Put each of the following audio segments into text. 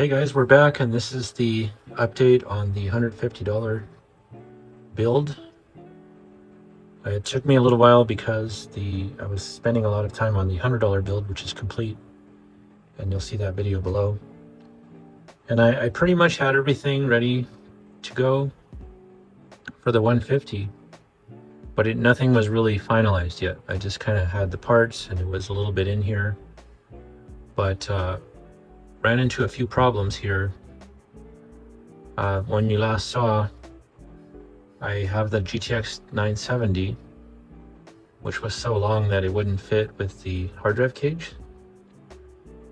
Hey guys, we're back and this is the update on the $150 build. It took me a little while because I was spending a lot of time on the $100 build, which is complete, and you'll see that video below. And I pretty much had everything ready to go for the 150, but nothing was really finalized yet. I just kind of had the parts and it was a little bit in here, but ran into a few problems here. When you last saw, I have the GTX 970, which was so long that it wouldn't fit with the hard drive cage.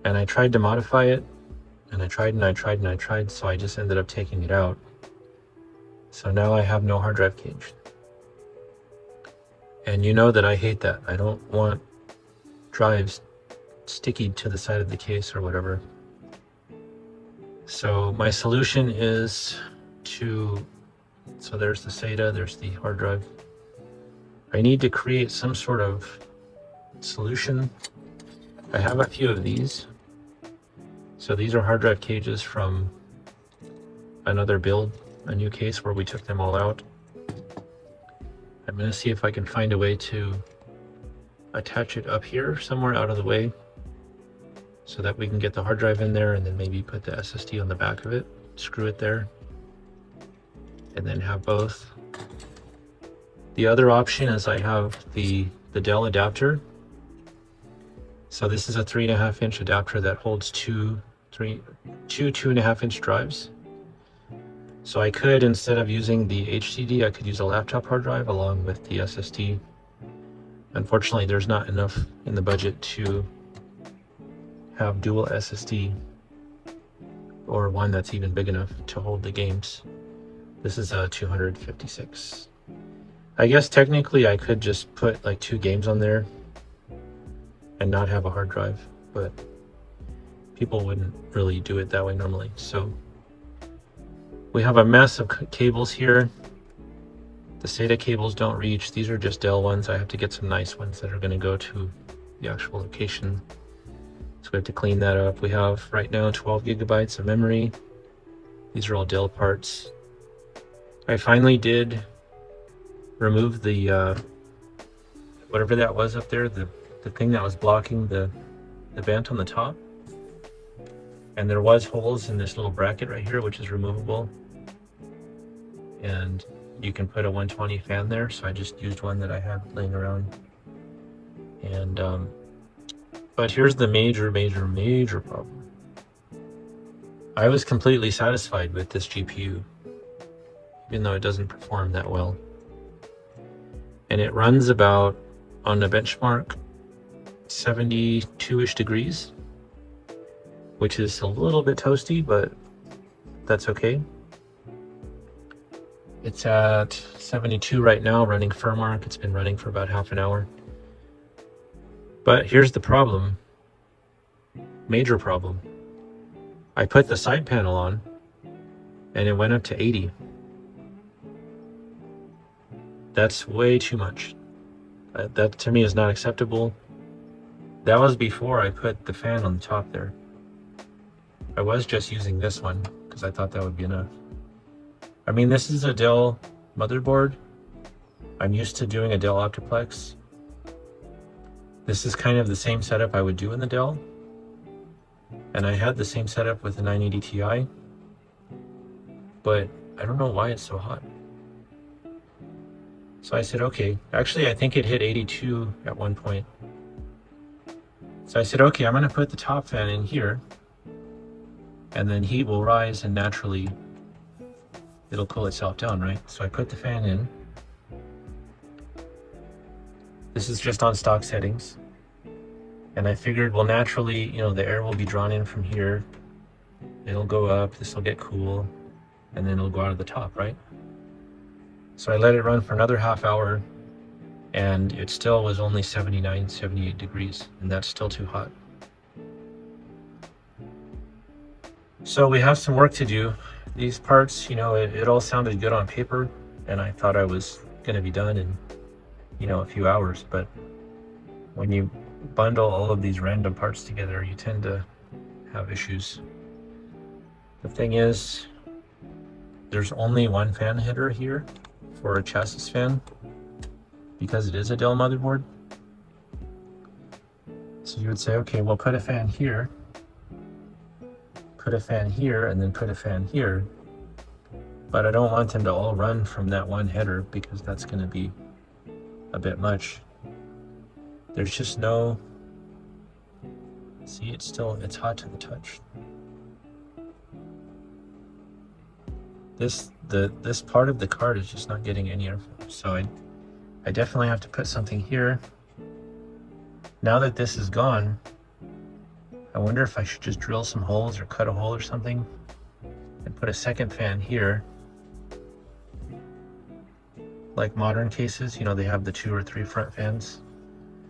And I tried to modify it, and I tried, so I just ended up taking it out. So now I have no hard drive cage. And you know that I hate that. I don't want drives sticky to the side of the case or whatever. So my solution is so there's the SATA, there's the hard drive. I need to create some sort of solution. I have a few of these. So these are hard drive cages from another build, a new case where we took them all out. I'm going to see if I can find a way to attach it up here somewhere out of the way so that we can get the hard drive in there and then maybe put the SSD on the back of it, screw it there, and then have both. The other option is I have the Dell adapter. So this is a 3.5-inch adapter that holds two 2.5-inch drives. So I could, instead of using the HDD, I could use a laptop hard drive along with the SSD. Unfortunately, there's not enough in the budget to have dual SSD or one that's even big enough to hold the games. This is a 256. I guess technically I could just put like 2 games on there and not have a hard drive, but people wouldn't really do it that way normally. So we have a mess of cables here. The SATA cables don't reach. These are just Dell ones. I have to get some nice ones that are going to go to the actual location. So we have to clean that up. We have right now 12 gigabytes of memory. These are all Dell parts. I finally did remove the whatever that was up there, the thing that was blocking the vent on the top. And there was holes in this little bracket right here, which is removable. And you can put a 120 fan there. So I just used one that I had laying around. And but here's the major problem. I was completely satisfied with this GPU, even though it doesn't perform that well. And it runs about, on the benchmark, 72-ish degrees, which is a little bit toasty, but that's okay. It's at 72 right now, running firmware. It's been running for about half an hour. But here's the problem, major problem. I put the side panel on and it went up to 80. That's way too much. That to me is not acceptable. That was before I put the fan on the top there. I was just using this one because I thought that would be enough. I mean, this is a Dell motherboard. I'm used to doing a Dell Optiplex. This is kind of the same setup I would do in the Dell. And I had the same setup with the 980 Ti. But I don't know why it's so hot. So I said, okay, actually I think it hit 82 at one point. So I said, okay, I'm gonna put the top fan in here and then heat will rise and naturally it'll cool itself down, right? So I put the fan in. This is just on stock settings. And I figured, well, naturally, you know, the air will be drawn in from here. It'll go up, this will get cool, and then it'll go out of the top, right? So I let it run for another half hour and it still was only 79, 78 degrees, and that's still too hot. So we have some work to do. These parts, you know, it all sounded good on paper and I thought I was gonna be done in, you know, a few hours, but when you bundle all of these random parts together, you tend to have issues. The thing is, there's only one fan header here for a chassis fan because it is a Dell motherboard. So you would say, okay, well, put a fan here, put a fan here, and then put a fan here. But I don't want them to all run from that one header because that's going to be a bit much. There's just no, see, it's hot to the touch. This part of the card is just not getting any airflow. So I definitely have to put something here. Now that this is gone, I wonder if I should just drill some holes or cut a hole or something and put a second fan here. Like modern cases, you know, they have the 2 or 3 front fans.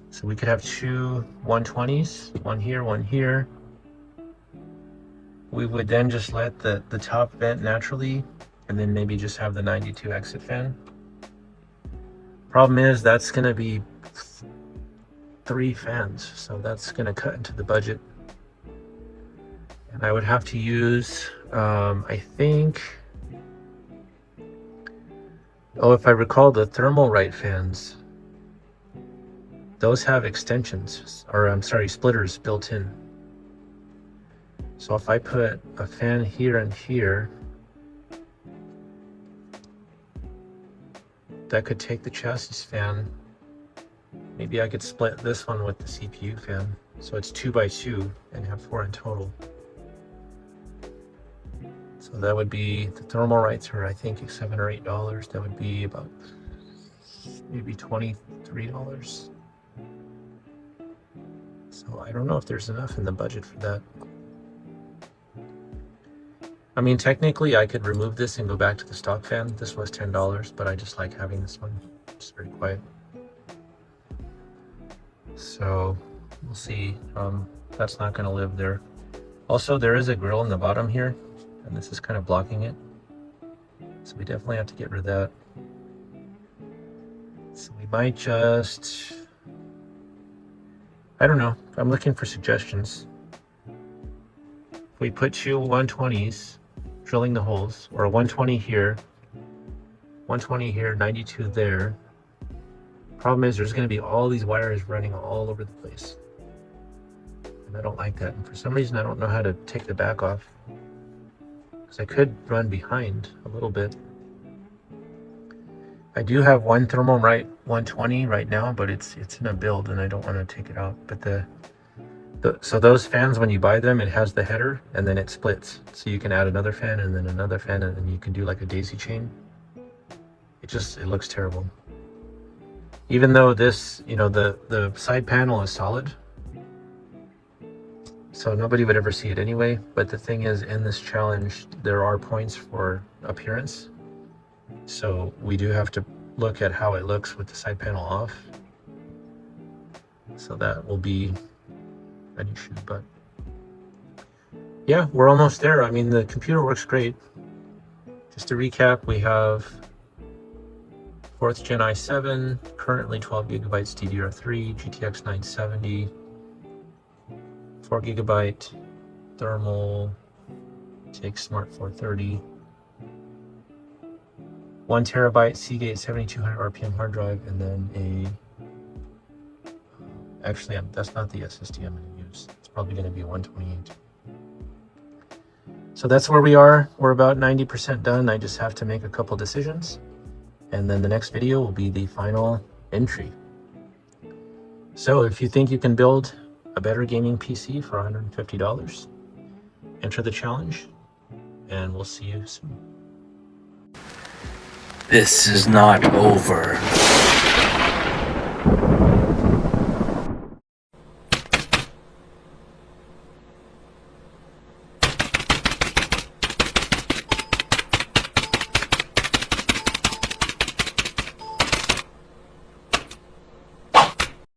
So we could have 2 120s, one here, one here. We would then just let the top vent naturally, and then maybe just have the 92 exit fan. Problem is, that's gonna be 3 fans, so that's gonna cut into the budget. And I would have to use, I think, oh, if I recall, the thermal right fans, those have extensions, or I'm sorry, splitters built in. So if I put a fan here and here, that could take the chassis fan. Maybe I could split this one with the CPU fan. So it's 2 by 2 and have 4 in total. So that would be, the thermal rights are I think $7 or $8. That would be about maybe $23. So I don't know if there's enough in the budget for that. I mean, technically I could remove this and go back to the stock fan. This was $10, but I just like having this one. It's very quiet. So we'll see. That's not going to live there. Also, there is a grill in the bottom here, and this is kind of blocking it. So we definitely have to get rid of that. So we might just, I don't know. I'm looking for suggestions. If we put 2 120s, drilling the holes, or a 120 here, 120 here, 92 there. Problem is, there's going to be all these wires running all over the place. And I don't like that. And for some reason, I don't know how to take the back off. Because I could run behind a little bit. I do have one thermal right 120 right now, but it's in a build and I don't want to take it out. But so those fans, when you buy them, it has the header and then it splits. So you can add another fan and then another fan, and then you can do like a daisy chain. It looks terrible. Even though this, you know, the side panel is solid, so nobody would ever see it anyway. But the thing is, in this challenge, there are points for appearance. So we do have to look at how it looks with the side panel off. So that will be an issue, but yeah, we're almost there. I mean, the computer works great. Just to recap, we have 4th Gen i7, currently 12 gigabytes DDR3, GTX 970, 4 gigabyte thermal, takes Smart 430, 1 terabyte Seagate 7200 RPM hard drive, and then actually, that's not the SSD I'm going to use. It's probably going to be 128. So that's where we are. We're about 90% done. I just have to make a couple decisions. And then the next video will be the final entry. So if you think you can build a better gaming PC for $150, enter the challenge, and we'll see you soon. This is not over.